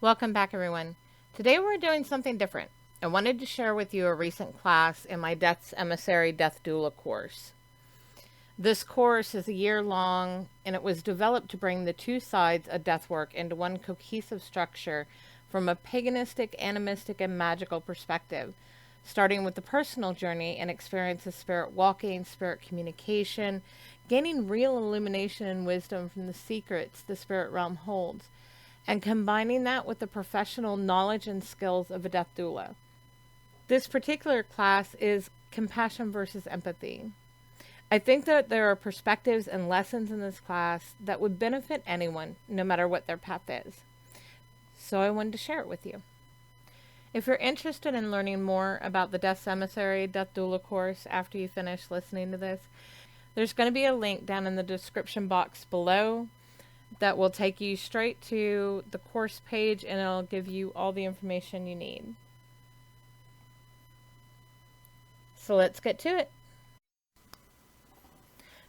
Welcome back, everyone. Today we're doing something different. I wanted to share with you a recent class in my Death's Emissary Death Doula course. This course is a year long, and it was developed to bring the two sides of death work into one cohesive structure from a paganistic, animistic, and magical perspective, starting with the personal journey and experience of spirit walking, spirit communication, gaining real illumination and wisdom from the secrets the spirit realm holds, and combining that with the professional knowledge and skills of a death doula. This particular class is compassion versus empathy. I think that there are perspectives and lessons in this class that would benefit anyone, no matter what their path is. So I wanted to share it with you. If you're interested in learning more about the Death's Emissary Death Doula course after you finish listening to this, there's going to be a link down in the description box below that will take you straight to the course page, and it'll give you all the information you need. So let's get to it.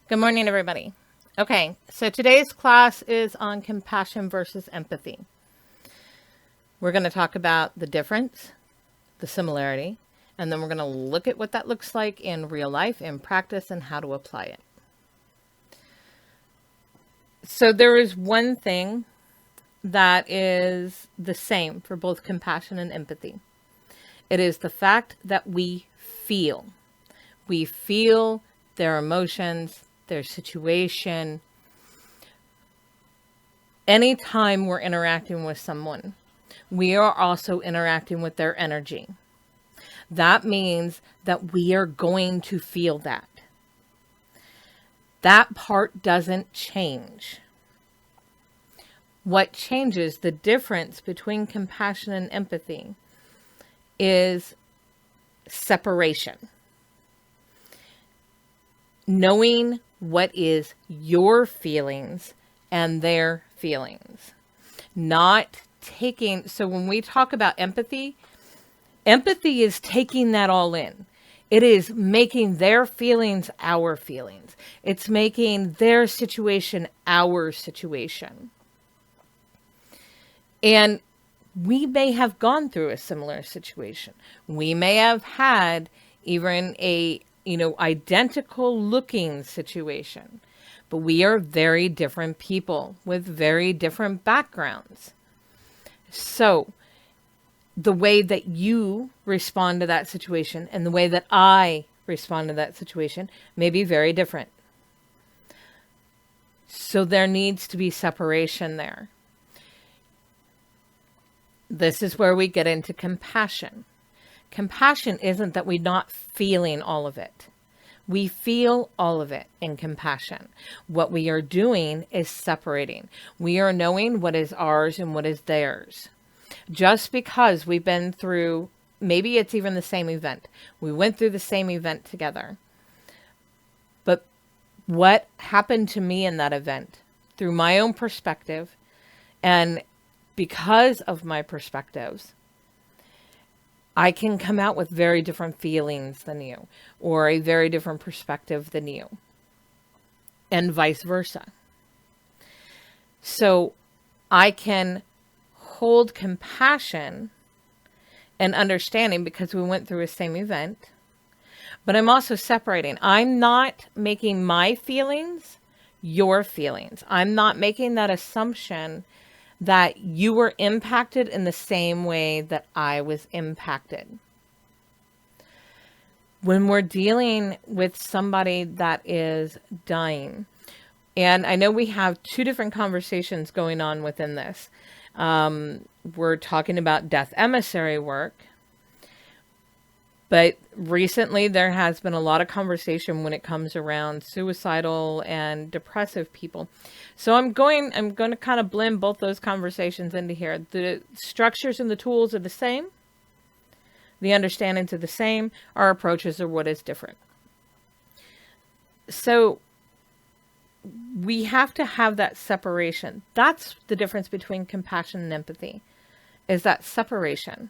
Good morning, everybody. Okay, so today's class is on compassion versus empathy. We're going to talk about the difference, the similarity, and then we're going to look at what that looks like in real life, in practice, and how to apply it. So there is one thing that is the same for both compassion and empathy. It is the fact that we feel. We feel their emotions, their situation. Anytime we're interacting with someone, we are also interacting with their energy. That means that we are going to feel that. That part doesn't change. What changes, the difference between compassion and empathy, is separation. Knowing what is your feelings and their feelings. Not taking, so when we talk about empathy, empathy is taking that all in. It is making their feelings our feelings. It's making their situation our situation. And we may have gone through a similar situation. We may have had even a, identical looking situation. But we are very different people with very different backgrounds. So the way that you respond to that situation and the way that I respond to that situation may be very different. So there needs to be separation there. This is where we get into compassion. Compassion isn't that we're not feeling all of it. We feel all of it in compassion. What we are doing is separating. We are knowing what is ours and what is theirs. Just because we've been through, maybe it's even the same event. We went through the same event together. But what happened to me in that event, through my own perspective, and because of my perspectives, I can come out with very different feelings than you, or a very different perspective than you, and vice versa. So I can hold compassion and understanding because we went through a same event, but I'm also separating. I'm not making my feelings your feelings. I'm not making that assumption that you were impacted in the same way that I was impacted. When we're dealing with somebody that is dying, and I know we have two different conversations going on within this. We're talking about death emissary work, but recently there has been a lot of conversation when it comes around suicidal and depressive people. So I'm going to kind of blend both those conversations into here. The structures and the tools are the same. The understandings are the same. Our approaches are what is different. So we have to have that separation. That's the difference between compassion and empathy, is that separation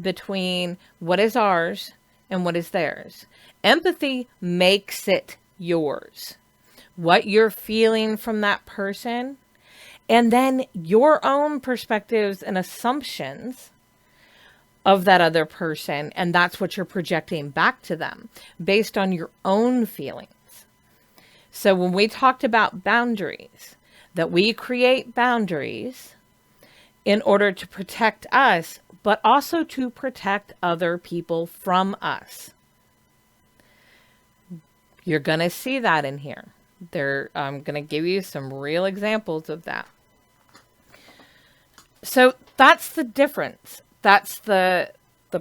between what is ours and what is theirs. Empathy makes it yours. What you're feeling from that person And then your own perspectives and assumptions of that other person, and that's what you're projecting back to them based on your own feelings. So when we talked about boundaries, that we create boundaries in order to protect us, but also to protect other people from us. You're going to see that in here. I'm going to give you some real examples of that. So that's the difference. That's the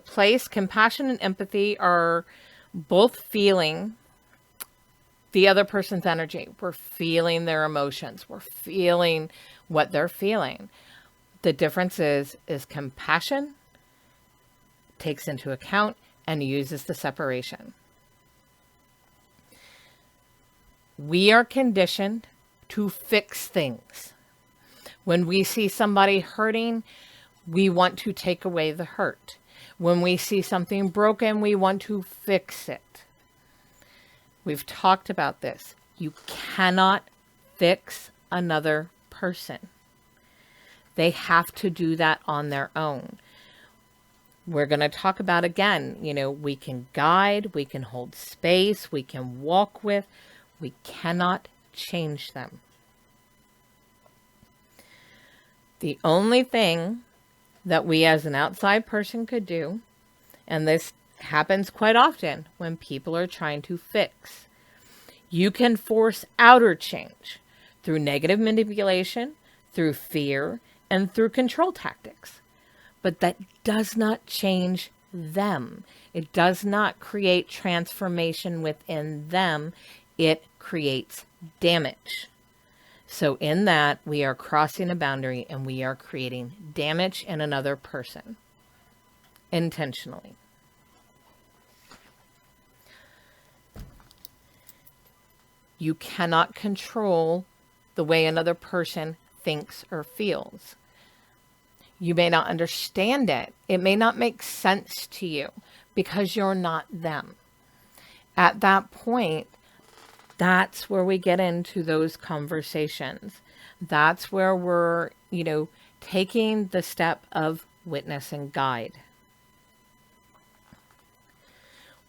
place. Compassion and empathy are both feeling the other person's energy. We're feeling their emotions. We're feeling what they're feeling. The difference is compassion takes into account and uses the separation. We are conditioned to fix things. When we see somebody hurting, we want to take away the hurt. When we see something broken, we want to fix it. We've talked about this. You cannot fix another person. They have to do that on their own. We're going to talk about, again, we can guide, we can hold space, we can walk with. We cannot change them. The only thing that we as an outside person could do, and this happens quite often when people are trying to fix, you can force outer change through negative manipulation, through fear, and through control tactics. But that does not change them. It does not create transformation within them. It creates damage. So in that, we are crossing a boundary and we are creating damage in another person intentionally. You cannot control the way another person thinks or feels. You may not understand it. It may not make sense to you because you're not them. At that point, that's where we get into those conversations. That's where we're, taking the step of witness and guide.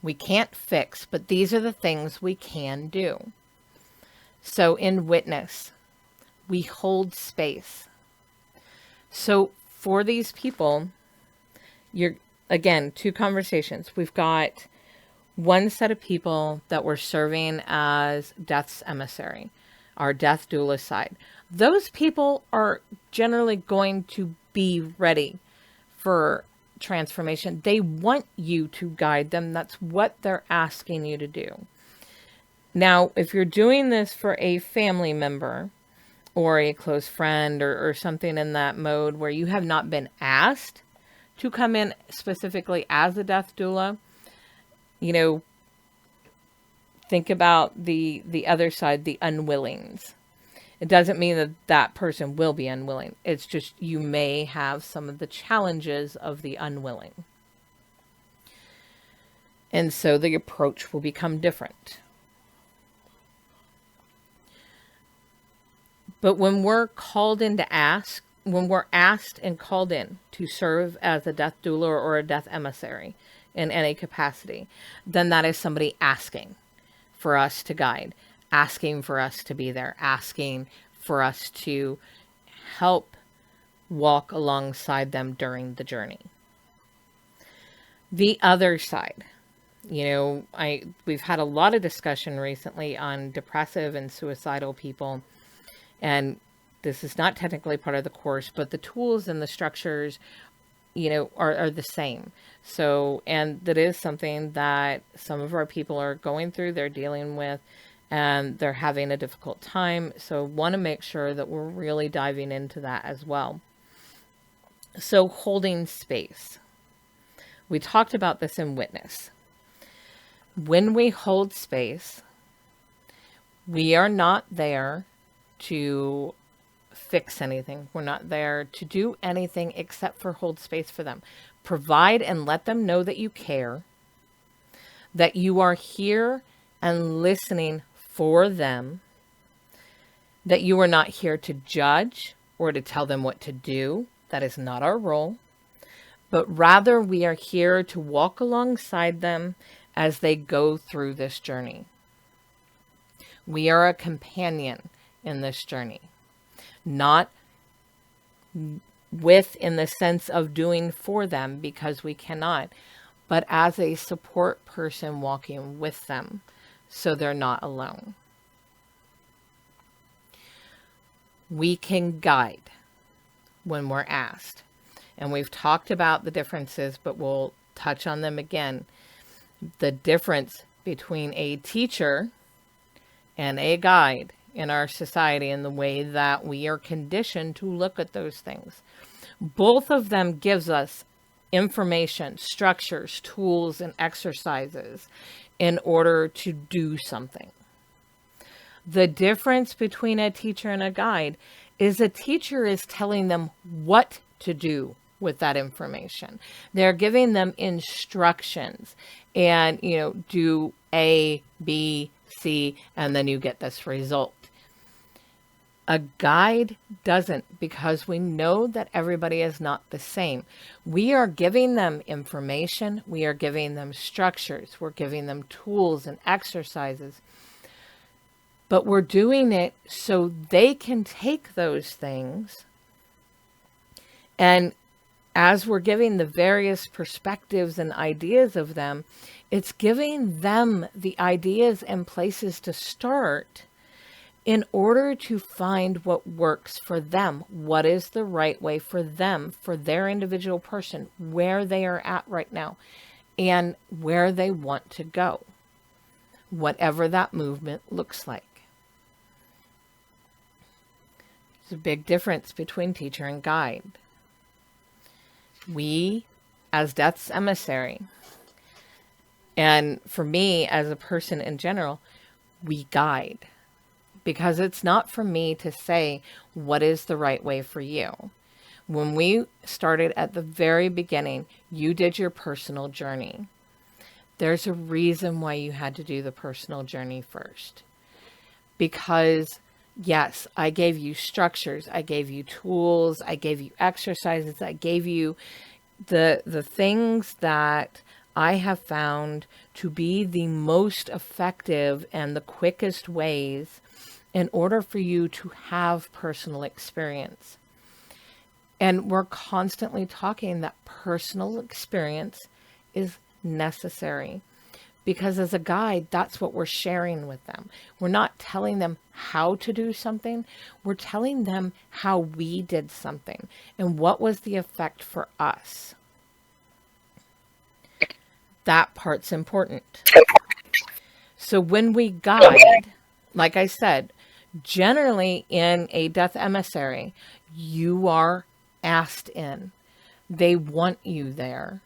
We can't fix, but these are the things we can do. So in witness, we hold space. So for these people, again, 2 conversations. We've got one set of people that we're serving as death's emissary, our death doula side. Those people are generally going to be ready for transformation. They want you to guide them. That's what they're asking you to do. Now, if you're doing this for a family member or a close friend or something in that mode where you have not been asked to come in specifically as a death doula, think about the other side, the unwillings. It doesn't mean that that person will be unwilling. It's just you may have some of the challenges of the unwilling. And so the approach will become different. But when we're called in to ask, when we're asked and called in to serve as a death doula or a death emissary in any capacity, then that is somebody asking for us to guide, asking for us to be there, asking for us to help walk alongside them during the journey. The other side, we've had a lot of discussion recently on depressive and suicidal people, and this is not technically part of the course, but the tools and the structures, are the same. So, and that is something that some of our people are going through, they're dealing with, and they're having a difficult time. So want to make sure that we're really diving into that as well. So holding space. We talked about this in witness. When we hold space, we are not there to fix anything. We're not there to do anything except for hold space for them. Provide and let them know that you care, that you are here and listening for them, that you are not here to judge or to tell them what to do. That is not our role. But rather, we are here to walk alongside them as they go through this journey. We are a companion in this journey, not with in the sense of doing for them, because we cannot, but as a support person walking with them so they're not alone. We can guide when we're asked. And we've talked about the differences, but we'll touch on them again. The difference between a teacher and a guide in our society and the way that we are conditioned to look at those things. Both of them gives us information, structures, tools, and exercises in order to do something. The difference between a teacher and a guide is a teacher is telling them what to do with that information. They're giving them instructions and, do A, B, C, and then you get this result. A guide doesn't, because we know that everybody is not the same. We are giving them information. We are giving them structures. We're giving them tools and exercises. But we're doing it so they can take those things, and as we're giving the various perspectives and ideas of them, it's giving them the ideas and places to start in order to find what works for them. What is the right way for them, for their individual person, where they are at right now, and where they want to go, whatever that movement looks like. There's a big difference between teacher and guide. We, as Death's Emissary, and for me as a person in general, we guide. Because it's not for me to say what is the right way for you. When we started at the very beginning, you did your personal journey. There's a reason why you had to do the personal journey first. Because yes, I gave you structures, I gave you tools, I gave you exercises, I gave you the things that I have found to be the most effective and the quickest ways in order for you to have personal experience. And we're constantly talking that personal experience is necessary. Because as a guide, that's what we're sharing with them. We're not telling them how to do something. We're telling them how we did something and what was the effect for us. That part's important. So when we guide, like I said, generally in a death emissary, you are asked in. They want you there.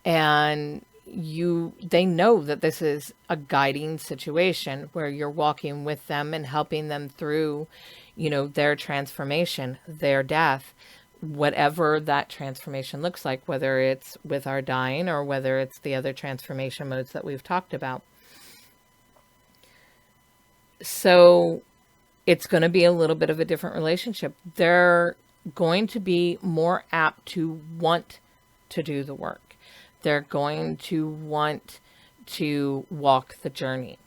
And they know that this is a guiding situation where you're walking with them and helping them through, their transformation, their death, whatever that transformation looks like, whether it's with our dying or whether it's the other transformation modes that we've talked about. So it's going to be a little bit of a different relationship. They're going to be more apt to want to do the work. They're going to want to walk the journey.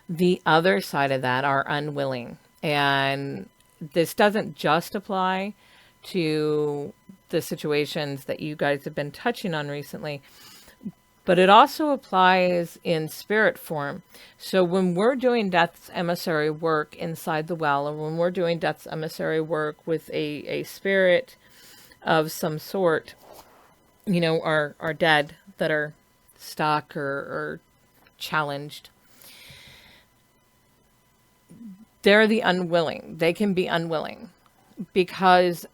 The other side of that are unwilling. And this doesn't just apply to the situations that you guys have been touching on recently, but it also applies in spirit form. So when we're doing Death's Emissary work inside the well, or when we're doing Death's Emissary work with a spirit of some sort, our dead that are stuck or challenged, they're the unwilling. They can be unwilling because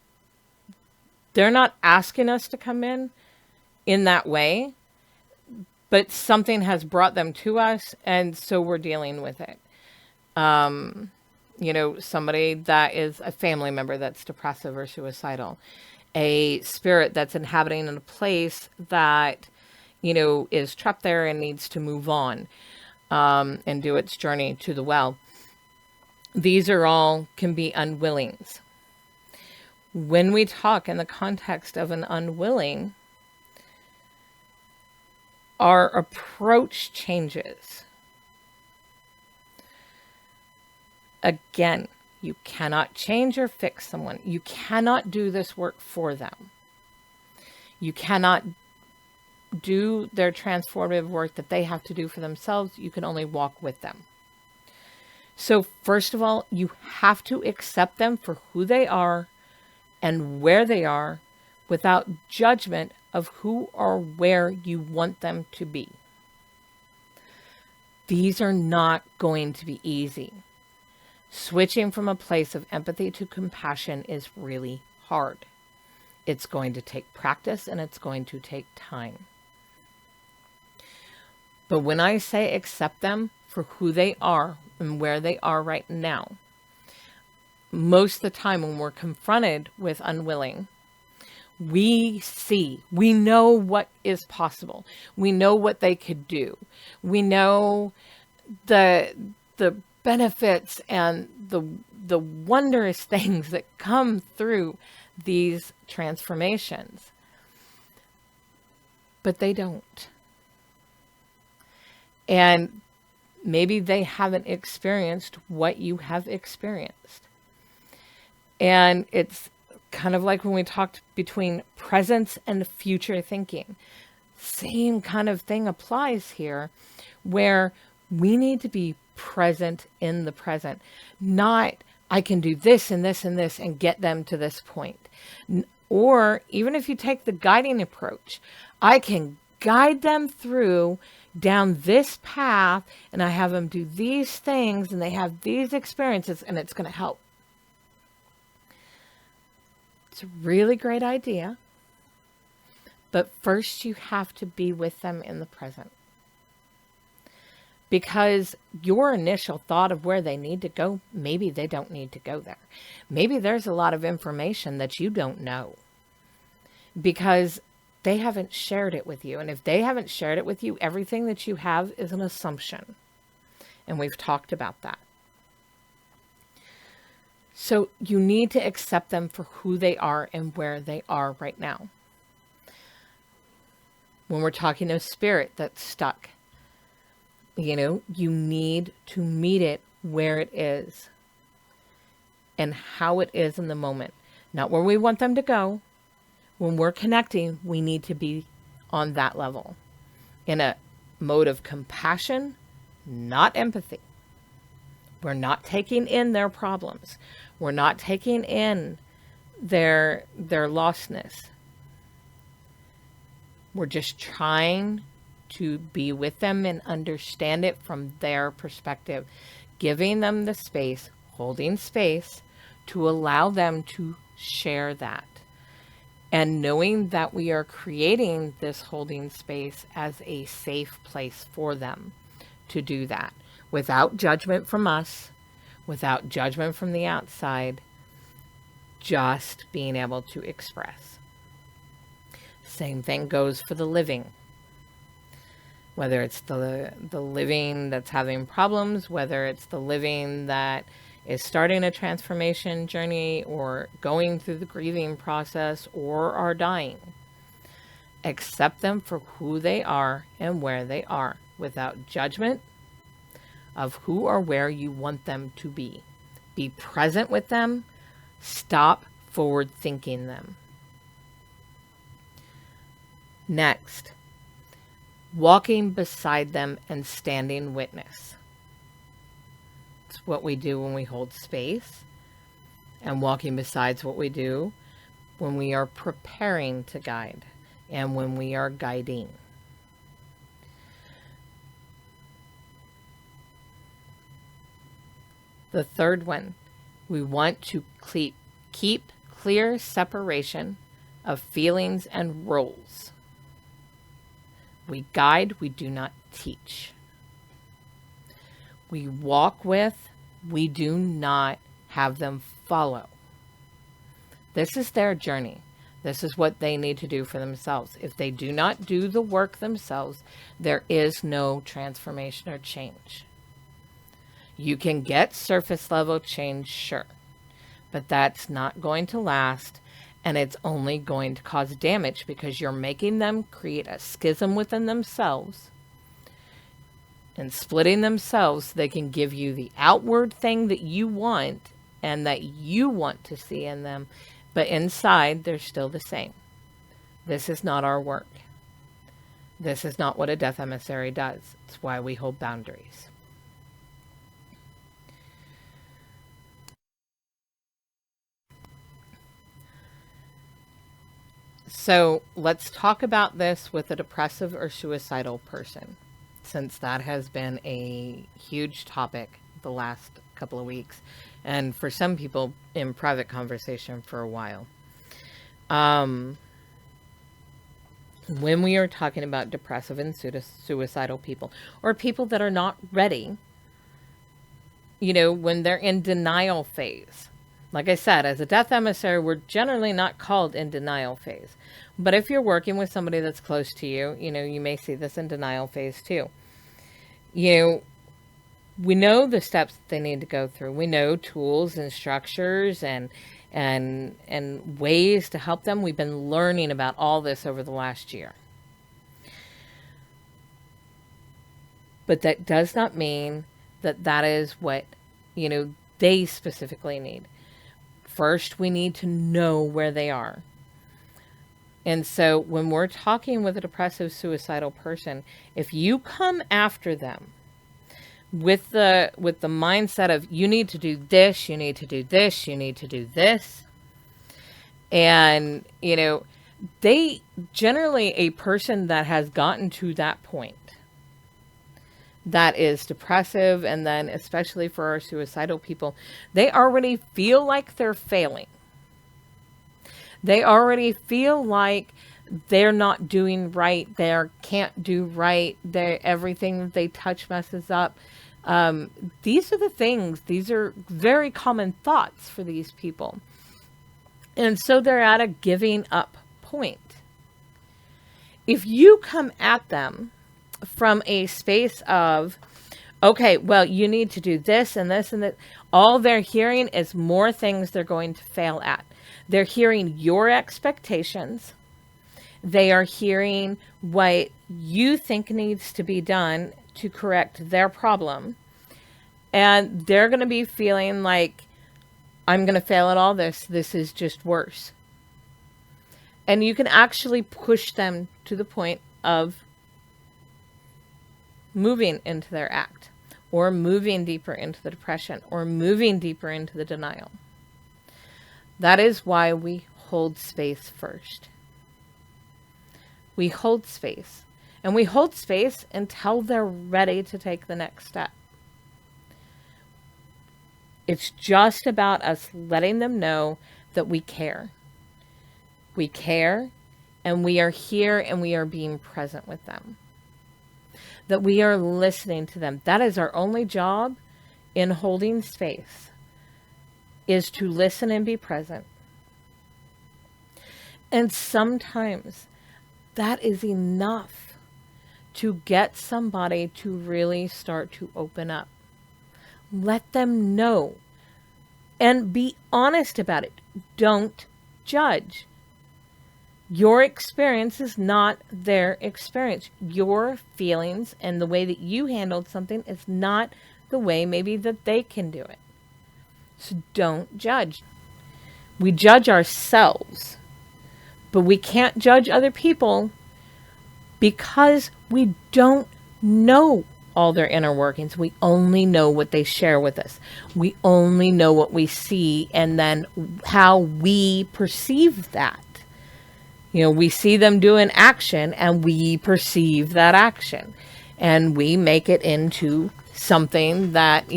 they're not asking us to come in that way, but something has brought them to us, and so we're dealing with it. Somebody that is a family member that's depressive or suicidal, a spirit that's inhabiting in a place that, is trapped there and needs to move on and do its journey to the well. These are all can be unwillings. When we talk in the context of an unwilling, our approach changes. Again, you cannot change or fix someone. You cannot do this work for them. You cannot do their transformative work that they have to do for themselves. You can only walk with them. So first of all, you have to accept them for who they are and where they are without judgment of who or where you want them to be. These are not going to be easy. Switching from a place of empathy to compassion is really hard. It's going to take practice and it's going to take time. But when I say accept them for who they are and where they are right now, most of the time when we're confronted with unwilling, we know what is possible. We know what they could do. We know the benefits and the wondrous things that come through these transformations. But they don't. And maybe they haven't experienced what you have experienced. And it's kind of like when we talked between presence and future thinking. Same kind of thing applies here, where we need to be present in the present, not I can do this and this and this and get them to this point. Or even if you take the guiding approach, I can guide them through down this path and I have them do these things and they have these experiences and it's going to help. It's a really great idea. But first you have to be with them in the present. Because your initial thought of where they need to go, maybe they don't need to go there. Maybe there's a lot of information that you don't know because they haven't shared it with you. And if they haven't shared it with you, everything that you have is an assumption. And we've talked about that. So you need to accept them for who they are and where they are right now. When we're talking of spirit that's stuck, you need to meet it where it is and how it is in the moment, not where we want them to go. When we're connecting, we need to be on that level in a mode of compassion, not empathy. We're not taking in their problems. We're not taking in their lostness. We're just trying to be with them and understand it from their perspective, giving them the space, holding space to allow them to share that. And knowing that we are creating this holding space as a safe place for them to do that without judgment from us, without judgment from the outside, just being able to express. Same thing goes for the living. Whether it's the living that's having problems, whether it's the living that is starting a transformation journey or going through the grieving process or are dying. Accept them for who they are and where they are without judgment of who or where you want them to be. Be present with them. Stop forward thinking them. Next, walking beside them and standing witness. It's what we do when we hold space, and walking beside is what we do when we are preparing to guide and when we are guiding. The third one, we want to keep clear separation of feelings and roles. We guide, we do not teach. We walk with, we do not have them follow. This is their journey. This is what they need to do for themselves. If they do not do the work themselves, there is no transformation or change. You can get surface level change, sure, but that's not going to last, And it's only going to cause damage because you're making them create a schism within themselves and splitting themselves so they can give you the outward thing that you want and that you want to see in them. But inside, they're still the same. This is not our work. This is not what a death emissary does. It's why we hold boundaries. So let's talk about this with a depressive or suicidal person, since that has been a huge topic the last couple of weeks, and for some people in private conversation for a while. When we are talking about depressive and suicidal people, or people that are not ready, when they're in denial phase. Like I said, as a death emissary, we're generally not called in denial phase. But if you're working with somebody that's close to you, you may see this in denial phase too. We know the steps that they need to go through. We know tools and structures and ways to help them. We've been learning about all this over the last year. But that does not mean that that is what, they specifically need. First, we need to know where they are. And so when we're talking with a depressive suicidal person, if you come after them with the mindset of you need to do this, you need to do this, you need to do this, and they generally, a person that has gotten to that point that is depressive, and then especially for our suicidal people, they already feel like they're failing. They already feel like they're not doing right. They can't do right. Everything that they touch messes up. These are the things. These are very common thoughts for these people. And so they're at a giving up point. If you come at them from a space of, okay, well, you need to do this and this and that, all they're hearing is more things they're going to fail at. They're hearing your expectations. They are hearing what you think needs to be done to correct their problem. And they're going to be feeling like, I'm going to fail at all this. This is just worse. And you can actually push them to the point of moving into their act, or moving deeper into the depression, or moving deeper into the denial. That is why we hold space first. We hold space. And we hold space until they're ready to take the next step. It's just about us letting them know that we care. We care, and we are here, and we are being present with them. That we are listening to them. That is our only job in holding space, is to listen and be present. And sometimes that is enough to get somebody to really start to open up. Let them know and be honest about it. Don't judge. Your experience is not their experience. Your feelings and the way that you handled something is not the way maybe that they can do it. So don't judge. We judge ourselves, but we can't judge other people because we don't know all their inner workings. We only know what they share with us. We only know what we see, and then how we perceive that. We see them do an action, and we perceive that action, and we make it into something that,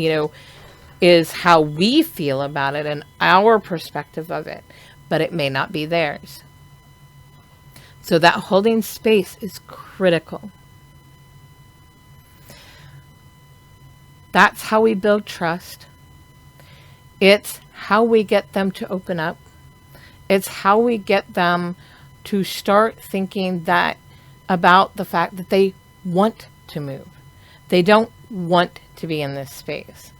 is how we feel about it and our perspective of it, but it may not be theirs. So that holding space is critical. That's how we build trust. It's how we get them to open up. It's how we get them to start thinking that about the fact that they want to move. They don't want to be in this space.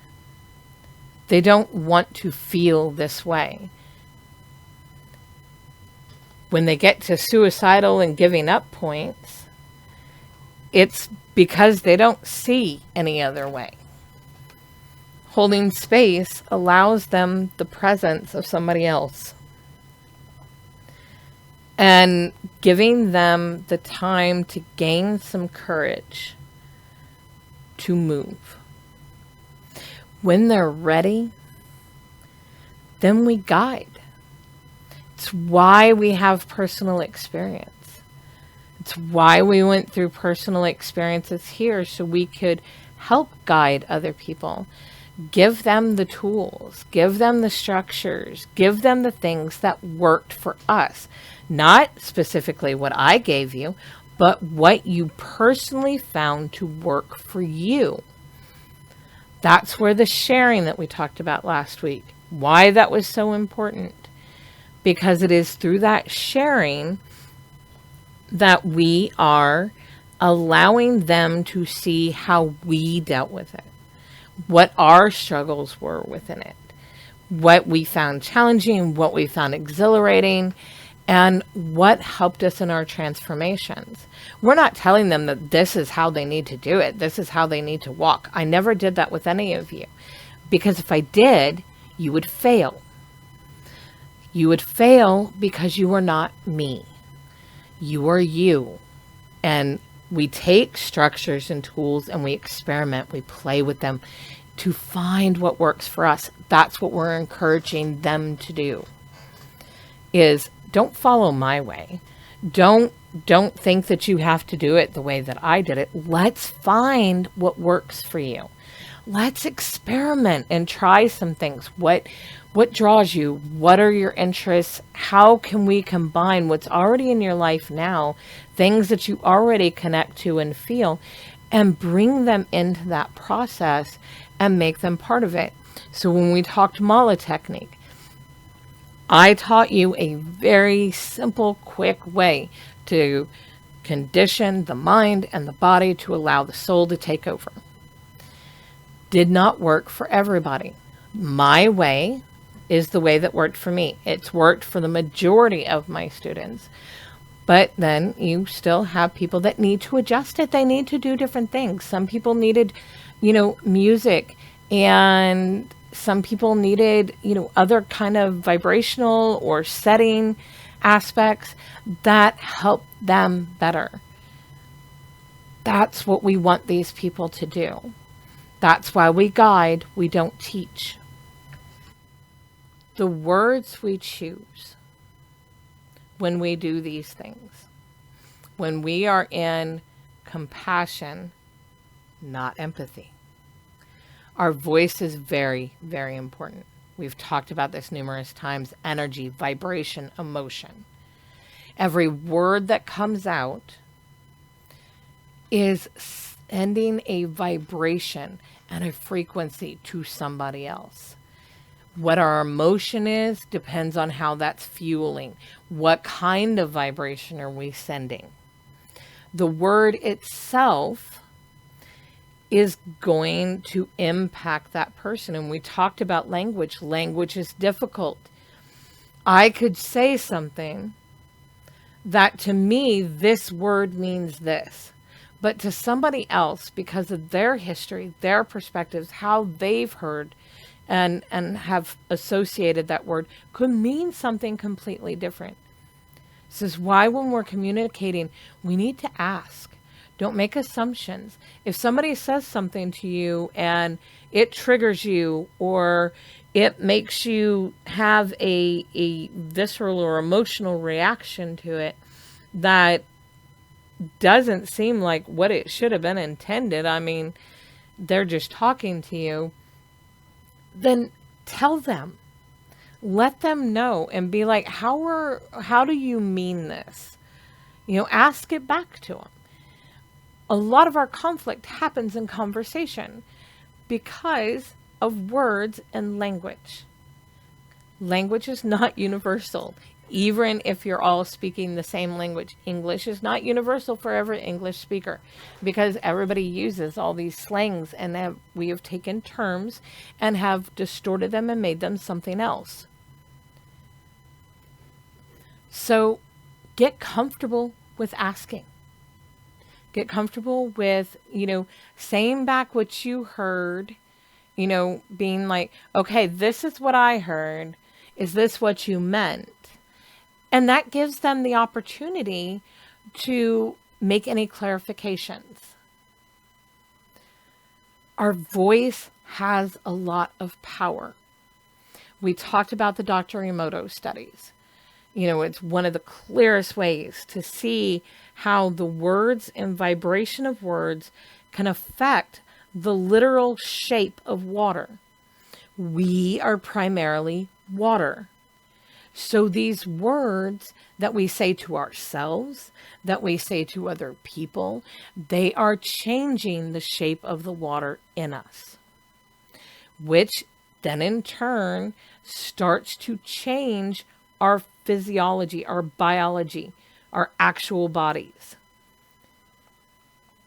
They don't want to feel this way. When they get to suicidal and giving up points, it's because they don't see any other way. Holding space allows them the presence of somebody else and giving them the time to gain some courage to move. When they're ready, then we guide. It's why we have personal experience. It's why we went through personal experiences here, so we could help guide other people. Give them the tools, give them the structures, give them the things that worked for us. Not specifically what I gave you, but what you personally found to work for you. That's where the sharing that we talked about last week, why that was so important. Because it is through that sharing that we are allowing them to see how we dealt with it, what our struggles were within it, what we found challenging, what we found exhilarating, and what helped us in our transformations. We're not telling them that this is how they need to do it. This is how they need to walk. I never did that with any of you, because if I did, you would fail. You would fail because you are not me. You are you. And we take structures and tools and we experiment, we play with them to find what works for us. That's what we're encouraging them to do, is don't follow my way. Don't think that you have to do it the way that I did it. Let's find what works for you. Let's experiment and try some things. What draws you? What are your interests? How can we combine what's already in your life now, things that you already connect to and feel, and bring them into that process and make them part of it? So when we talked Mala technique, I taught you a very simple, quick way to condition the mind and the body to allow the soul to take over. Did not work for everybody. My way is the way that worked for me. It's worked for the majority of my students. But then you still have people that need to adjust it. They need to do different things. Some people needed, music, and some people needed, other kind of vibrational or setting aspects that help them better. That's what we want these people to do. That's why we guide, we don't teach. The words we choose when we do these things, when we are in compassion, not empathy. Our voice is very, very important. We've talked about this numerous times. Energy, vibration, emotion. Every word that comes out is sending a vibration and a frequency to somebody else. What our emotion is depends on how that's fueling. What kind of vibration are we sending? The word itself is going to impact that person. And we talked about language. Language is difficult. I could say something that to me, this word means this. But to somebody else, because of their history, their perspectives, how they've heard and have associated that word, could mean something completely different. This is why when we're communicating, we need to ask. Don't make assumptions. If somebody says something to you and it triggers you, or it makes you have a visceral or emotional reaction to it that doesn't seem like what it should have been intended, I mean, they're just talking to you, then tell them. Let them know and be like, how do you mean this? Ask it back to them. A lot of our conflict happens in conversation because of words and language. Language is not universal. Even if you're all speaking the same language, English is not universal for every English speaker, because everybody uses all these slangs, and we have taken terms and have distorted them and made them something else. So get comfortable with asking. Get comfortable with, saying back what you heard, being like, okay, this is what I heard. Is this what you meant? And that gives them the opportunity to make any clarifications. Our voice has a lot of power. We talked about the Dr. Emoto studies. It's one of the clearest ways to see how the words and vibration of words can affect the literal shape of water. We are primarily water. So these words that we say to ourselves, that we say to other people, they are changing the shape of the water in us, which then in turn starts to change our physiology, our biology, our actual bodies.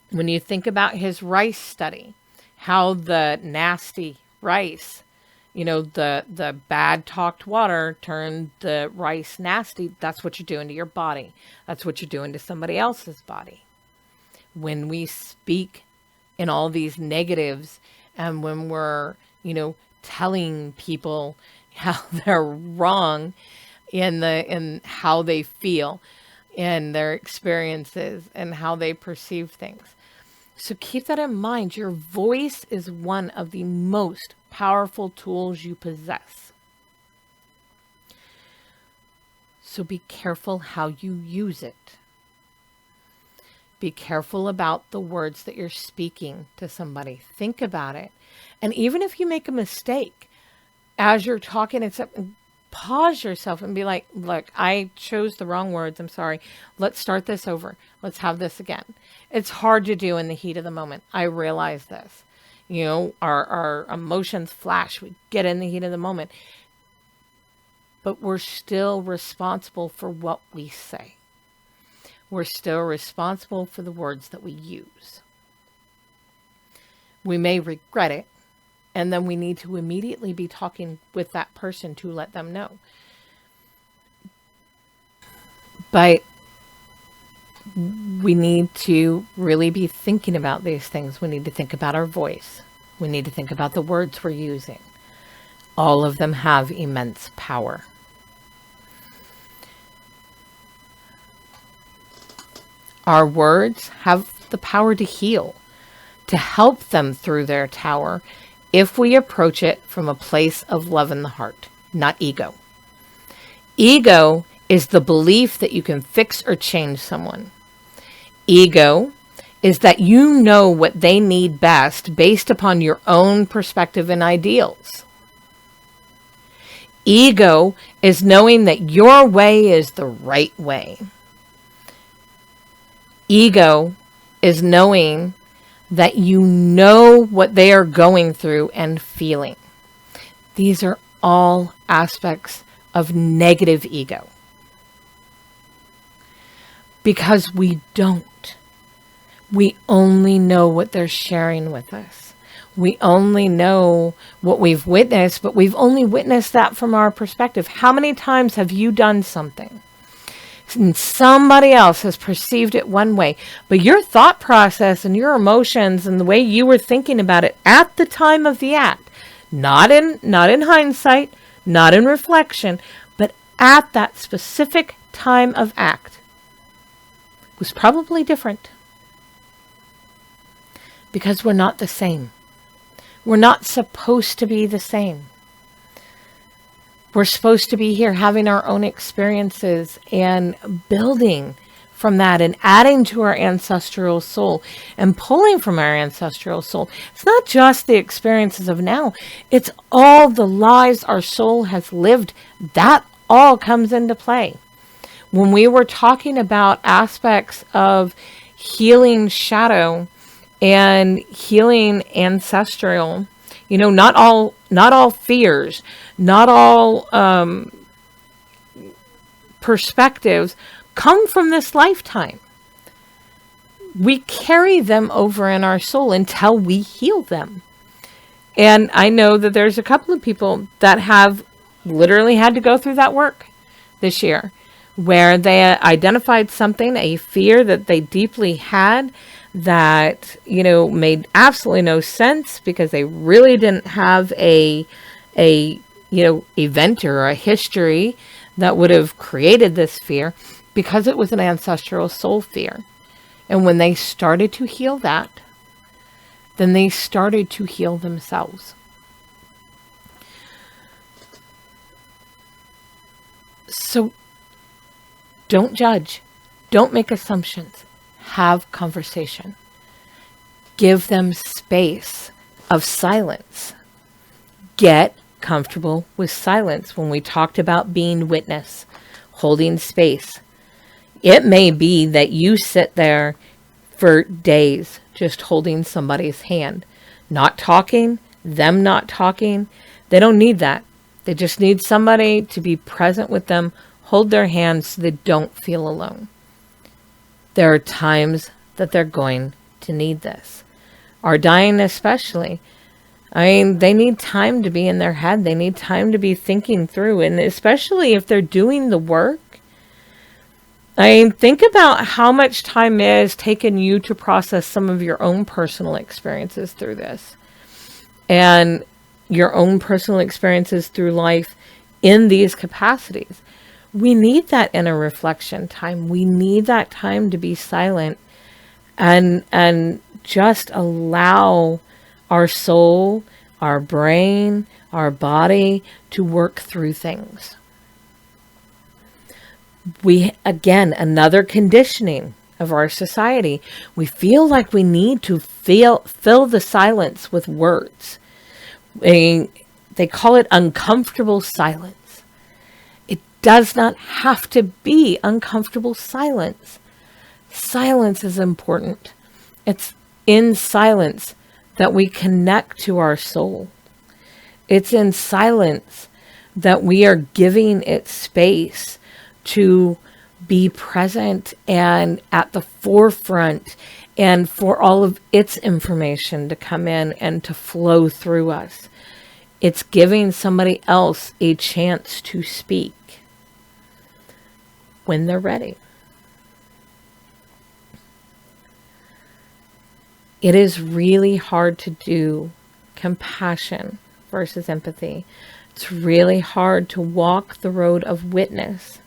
When you think about his rice study, how the nasty rice, the bad talked water turned the rice nasty, that's what you're doing to your body. That's what you're doing to somebody else's body. When we speak in all these negatives and when we're, telling people how they're wrong in how they feel and their experiences and how they perceive things. So keep that in mind. Your voice is one of the most powerful tools you possess. So be careful how you use it. Be careful about the words that you're speaking to somebody. Think about it. And even if you make a mistake as you're talking, pause yourself and be like, look, I chose the wrong words. I'm sorry. Let's start this over. Let's have this again. It's hard to do in the heat of the moment. I realize this. Our emotions flash. We get in the heat of the moment. But we're still responsible for what we say. We're still responsible for the words that we use. We may regret it, and then we need to immediately be talking with that person to let them know. But we need to really be thinking about these things. We need to think about our voice. We need to think about the words we're using. All of them have immense power. Our words have the power to heal, to help them through their tower, if we approach it from a place of love in the heart, not ego. Ego is the belief that you can fix or change someone. Ego is that you know what they need best based upon your own perspective and ideals. Ego is knowing that your way is the right way. Ego is knowing that you know what they are going through and feeling. These are all aspects of negative ego. Because we don't. We only know what they're sharing with us. We only know what we've witnessed, but we've only witnessed that from our perspective. How many times have you done something and somebody else has perceived it one way, but your thought process and your emotions and the way you were thinking about it at the time of the act, not in hindsight, not in reflection, but at that specific time of act, was probably different. Because we're not the same. We're not supposed to be the same. We're supposed to be here having our own experiences and building from that and adding to our ancestral soul and pulling from our ancestral soul. It's not just the experiences of now. It's all the lives our soul has lived. That all comes into play. When we were talking about aspects of healing shadow and healing ancestral, not all fears, not all perspectives come from this lifetime. We carry them over in our soul until we heal them. And I know that there's a couple of people that have literally had to go through that work this year, where they identified something, a fear that they deeply had that, made absolutely no sense because they really didn't have a event or a history that would have created this fear, because it was an ancestral soul fear. And when they started to heal that, then they started to heal themselves. So don't judge. Don't make assumptions. Have conversation. Give them space of silence. Get comfortable with silence. When we talked about being witness, holding space, it may be that you sit there for days just holding somebody's hand, not talking, them not talking. They don't need that. They just need somebody to be present with them, hold their hand so they don't feel alone. There are times that they're going to need this. Our dying especially. They need time to be in their head. They need time to be thinking through. And especially if they're doing the work, think about how much time it has taken you to process some of your own personal experiences through this. And your own personal experiences through life in these capacities. We need that inner reflection time. We need that time to be silent and just allow our soul, our brain, our body to work through things. Again, another conditioning of our society. We feel like we need to fill the silence with words. They call it uncomfortable silence. It does not have to be uncomfortable silence. Silence is important. It's in silence that we connect to our soul. It's in silence that we are giving it space to be present and at the forefront, and for all of its information to come in and to flow through us. It's giving somebody else a chance to speak when they're ready. It is really hard to do compassion versus empathy. It's really hard to walk the road of witness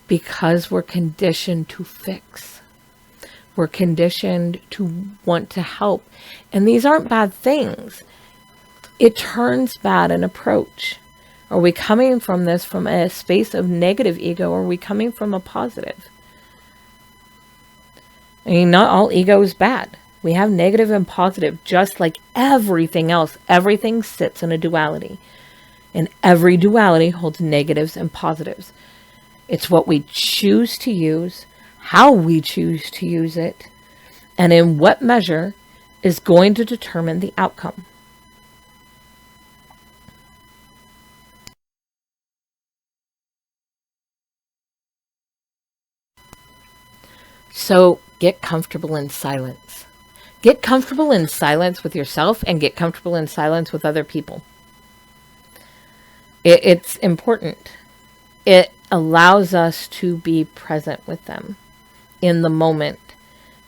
because we're conditioned to fix. We're conditioned to want to help. And these aren't bad things. It turns bad an approach. Are we coming from this from a space of negative ego, or are we coming from a positive? Not all ego is bad. We have negative and positive, just like everything else. Everything sits in a duality. And every duality holds negatives and positives. It's what we choose to use, how we choose to use it, and in what measure is going to determine the outcome. So get comfortable in silence. Get comfortable in silence with yourself and get comfortable in silence with other people. It's important. It allows us to be present with them in the moment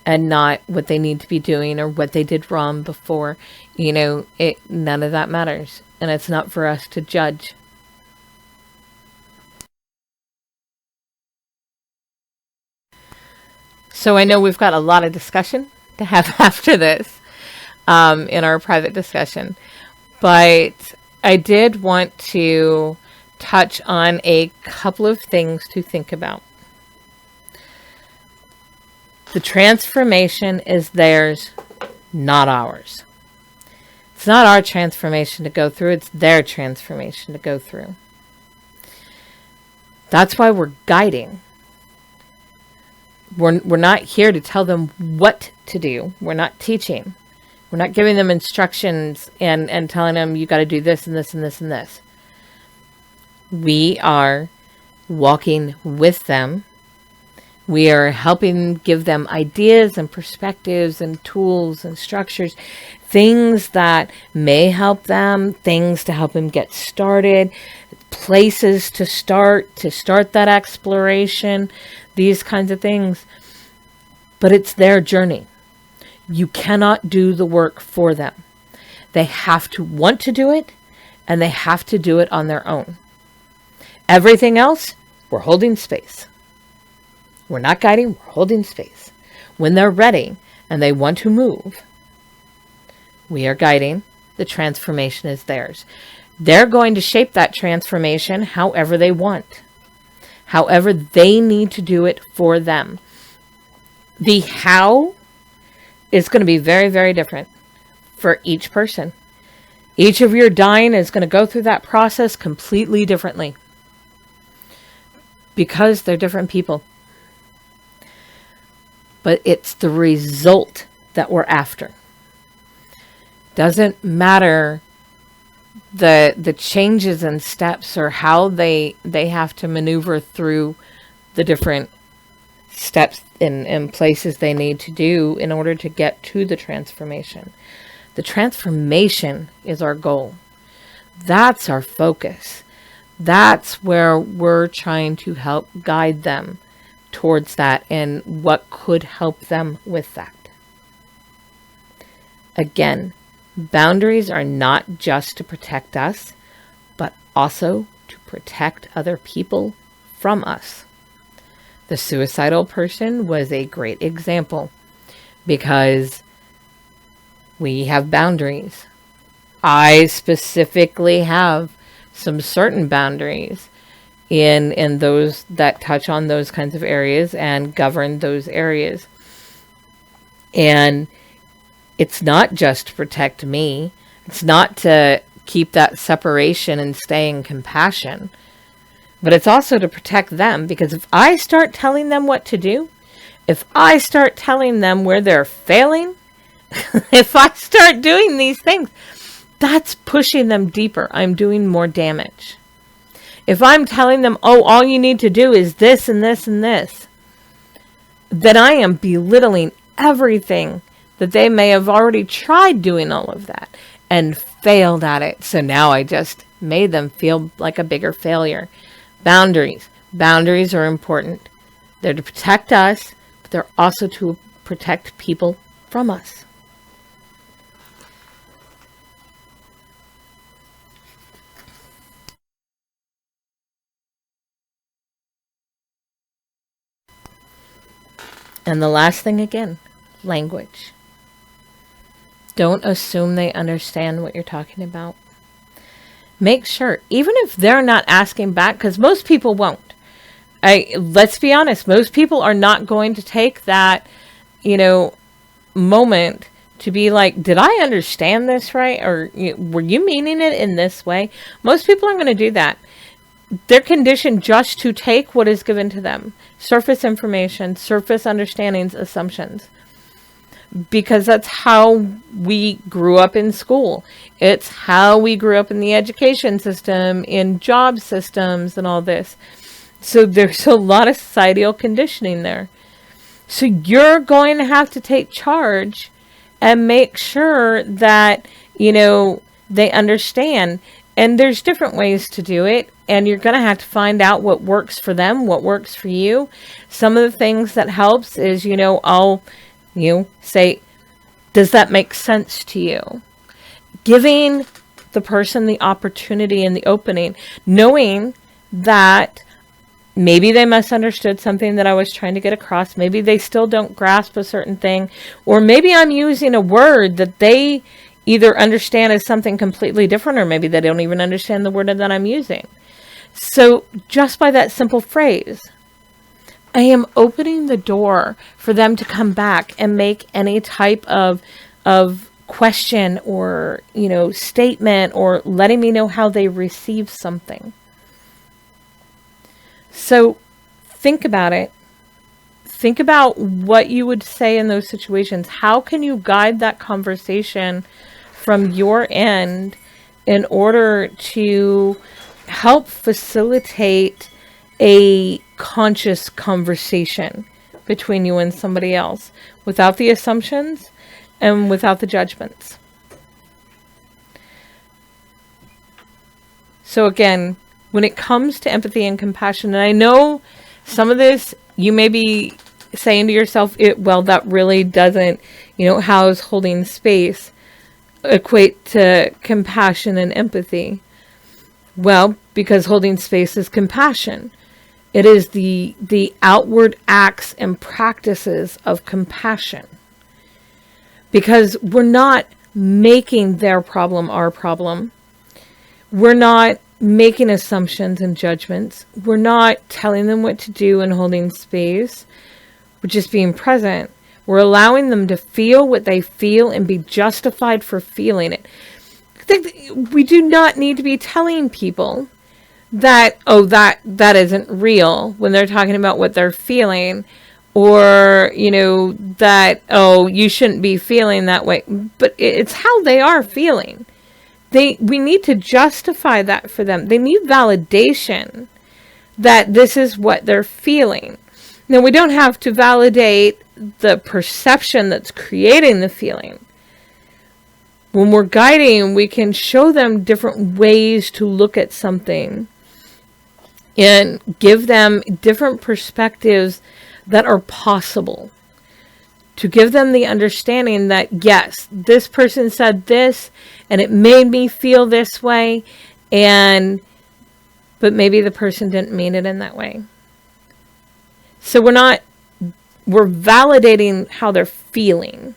and not what they need to be doing or what they did wrong before. None of that matters. And it's not for us to judge. So I know we've got a lot of discussion to have after this in our private discussion. But I did want to touch on a couple of things to think about. The transformation is theirs, not ours. It's not our transformation to go through, it's their transformation to go through. That's why we're guiding. We're not here to tell them what to do. We're not teaching. We're not giving them instructions and telling them you got to do this and this and this and this. We are walking with them. We are helping give them ideas and perspectives and tools and structures, things that may help them, things to help them get started, places to start that exploration, these kinds of things. But it's their journey. You cannot do the work for them. They have to want to do it, and they have to do it on their own. Everything else, we're holding space. We're not guiding, we're holding space. When they're ready and they want to move, we are guiding. The transformation is theirs. They're going to shape that transformation however they want, however they need to do it for them. The how is going to be very, very different for each person. Each of your dying is going to go through that process completely differently because they're different people. But it's the result that we're after. Doesn't matter the changes and steps or how they have to maneuver through the different steps and places they need to do in order to get to the transformation. The transformation is our goal. That's our focus. That's where we're trying to help guide them towards that and what could help them with that. Again, boundaries are not just to protect us, but also to protect other people from us. The suicidal person was a great example because we have boundaries. I specifically have some certain boundaries in those that touch on those kinds of areas and govern those areas. And it's not just to protect me. It's not to keep that separation and stay in compassion. But it's also to protect them, because if I start telling them what to do, if I start telling them where they're failing, if I start doing these things, that's pushing them deeper. I'm doing more damage. If I'm telling them, oh, all you need to do is this and this and this, then I am belittling everything that they may have already tried doing all of that and failed at it. So now I just made them feel like a bigger failure. Boundaries. Boundaries are important. They're to protect us, but they're also to protect people from us. And the last thing again, language. Don't assume they understand what you're talking about. Make sure, even if they're not asking back, because most people won't. Let's be honest, most people are not going to take that, moment to be like, did I understand this right? Or were you meaning it in this way? Most people aren't going to do that. They're conditioned just to take what is given to them. Surface information, surface understandings, assumptions. Because that's how we grew up in school. It's how we grew up in the education system, in job systems and all this. So there's a lot of societal conditioning there. So you're going to have to take charge and make sure that, they understand. And there's different ways to do it. And you're going to have to find out what works for them, what works for you. Some of the things that helps is, I'll say, does that make sense to you? Giving the person the opportunity and the opening, knowing that maybe they misunderstood something that I was trying to get across. Maybe they still don't grasp a certain thing. Or maybe I'm using a word that they either understand as something completely different, or maybe they don't even understand the word that I'm using. So just by that simple phrase, I am opening the door for them to come back and make any type of question or, statement, or letting me know how they receive something. So think about it. Think about what you would say in those situations. How can you guide that conversation from your end in order to help facilitate a conscious conversation between you and somebody else without the assumptions and without the judgments? So again, when it comes to empathy and compassion, and I know some of this, you may be saying to yourself, well, that really doesn't, how's holding space equate to compassion and empathy? Well, because holding space is compassion. It is the outward acts and practices of compassion. Because we're not making their problem our problem. We're not making assumptions and judgments. We're not telling them what to do and holding space. We're just being present. We're allowing them to feel what they feel and be justified for feeling it. We do not need to be telling people that, that isn't real when they're talking about what they're feeling, or, that, you shouldn't be feeling that way. But it's how they are feeling. We need to justify that for them. They need validation that this is what they're feeling. Now, we don't have to validate the perception that's creating the feeling. When we're guiding, we can show them different ways to look at something and give them different perspectives that are possible. To give them the understanding that, yes, this person said this and it made me feel this way, but maybe the person didn't mean it in that way. So we're validating how they're feeling,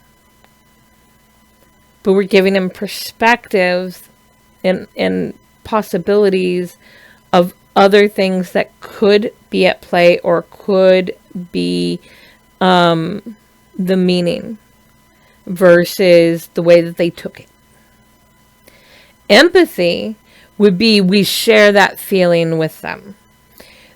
but we're giving them perspectives and possibilities of other things that could be at play or could be the meaning versus the way that they took it. Empathy would be we share that feeling with them.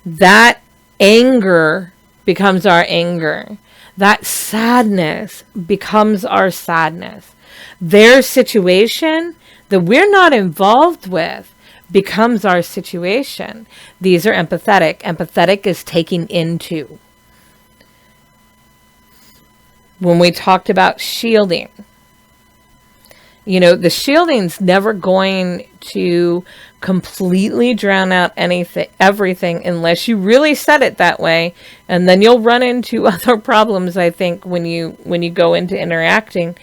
That anger becomes our anger. That sadness becomes our sadness. Their situation that we're not involved with becomes our situation. These are empathetic. Empathetic is taking into. When we talked about shielding, the shielding's never going to completely drown out everything unless you really set it that way, and then you'll run into other problems, I think, when you go into interacting.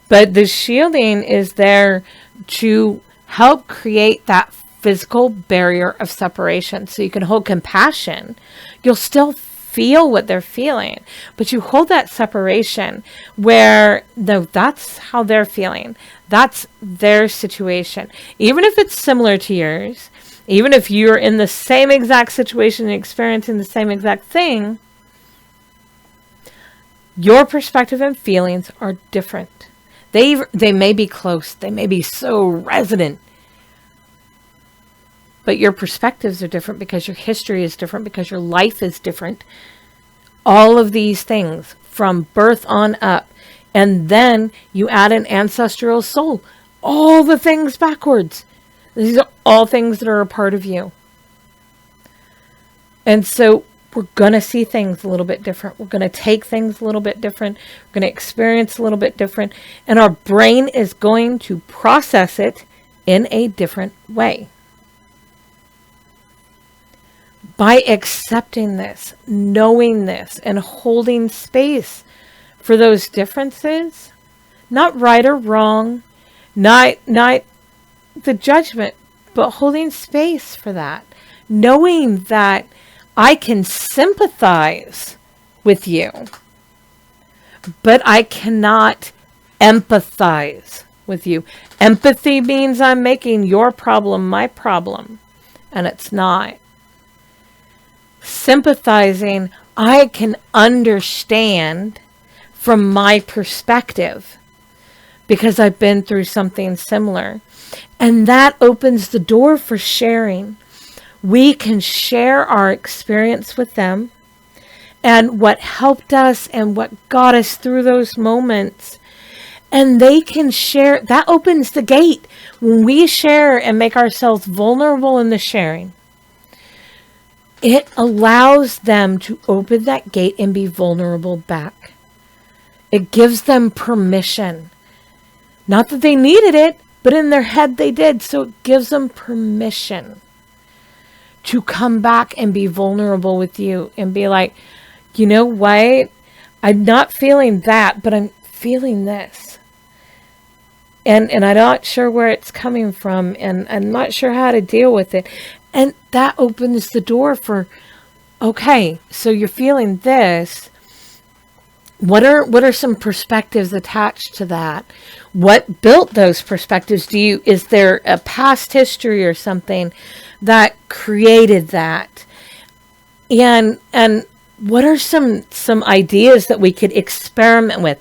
But the shielding is there to help create that physical barrier of separation. So you can hold compassion. You'll still feel what they're feeling, but you hold that separation where, no, that's how they're feeling. That's their situation. Even if it's similar to yours, even if you're in the same exact situation and experiencing the same exact thing, your perspective and feelings are different. They may be close. They may be so resonant. But your perspectives are different because your history is different, because your life is different. All of these things from birth on up. And then you add an ancestral soul. All the things backwards. These are all things that are a part of you. And so we're going to see things a little bit different. We're going to take things a little bit different. We're going to experience a little bit different. And our brain is going to process it in a different way. By accepting this, knowing this, and holding space for those differences, not right or wrong, not the judgment, but holding space for that. Knowing that I can sympathize with you, but I cannot empathize with you. Empathy means I'm making your problem my problem, and it's not. Sympathizing, I can understand from my perspective because I've been through something similar. And that opens the door for sharing. We can share our experience with them and what helped us and what got us through those moments. And they can share. That opens the gate. When we share and make ourselves vulnerable in the sharing, it allows them to open that gate and be vulnerable back. It gives them permission. Not that they needed it, but in their head they did. So it gives them permission to come back and be vulnerable with you and be like, you know what? I'm not feeling that, but I'm feeling this. And I'm not sure where it's coming from, and I'm not sure how to deal with it. And that opens the door for, okay, so you're feeling this. What are some perspectives attached to that? What built those perspectives? Is there a past history or something that created that? And what are some ideas that we could experiment with?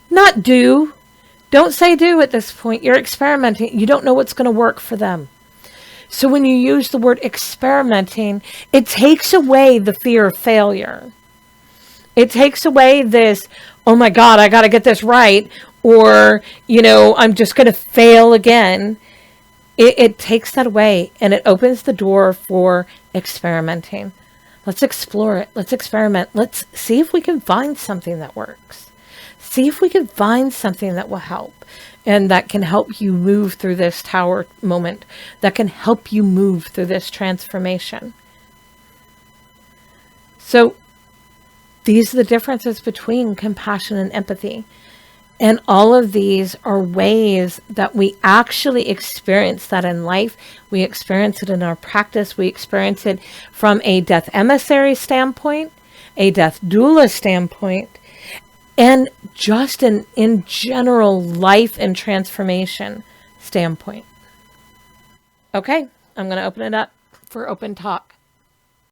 Not do. Don't say do at this point. You're experimenting. You don't know what's going to work for them. So when you use the word experimenting, it takes away the fear of failure. It takes away this, oh my God, I got to get this right. Or, I'm just going to fail again. It takes that away, and it opens the door for experimenting. Let's explore it. Let's experiment. Let's see if we can find something that works. See if we can find something that will help, and that can help you move through this tower moment, that can help you move through this transformation. So these are the differences between compassion and empathy. And all of these are ways that we actually experience that in life. We experience it in our practice. We experience it from a death emissary standpoint, a death doula standpoint, and just in general life and transformation standpoint. Okay, I'm going to open it up for open talk.